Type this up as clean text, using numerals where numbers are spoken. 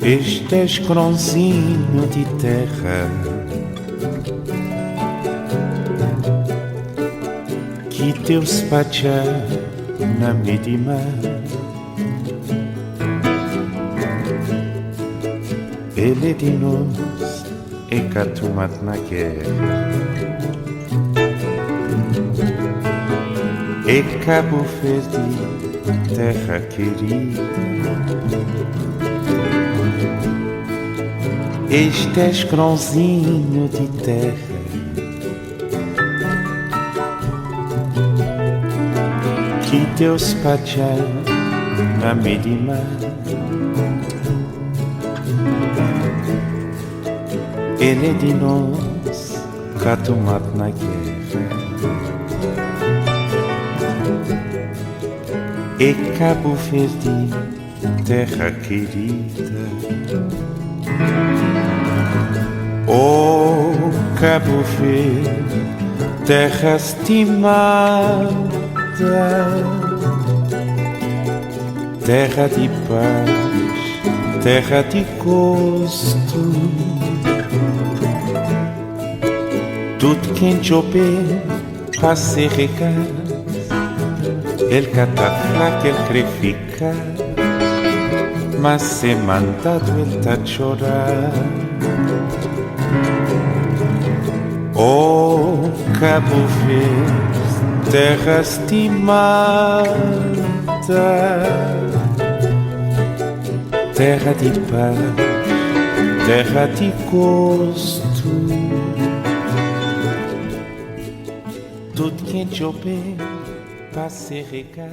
Este escronzinho de terra que Deus pacha na medima, ele de nós é catumat na guerra, é Cabo Verde, terra querida. Este escronzinho de terra que Deus pacha na medima, ele de nós catumat na guerra, é Cabo Verde, terra querida. Oh, Cabo Verde, terra estimada, terra de paz, terra de gosto. Tudo quem chover para se regar, ele cataflaca, ele crê ficar, mas se mandado ele tá chorar. Oh, Cabo Verde, terra estimada, terra de paz, terra de gosto. Tudo quem chover para se regar,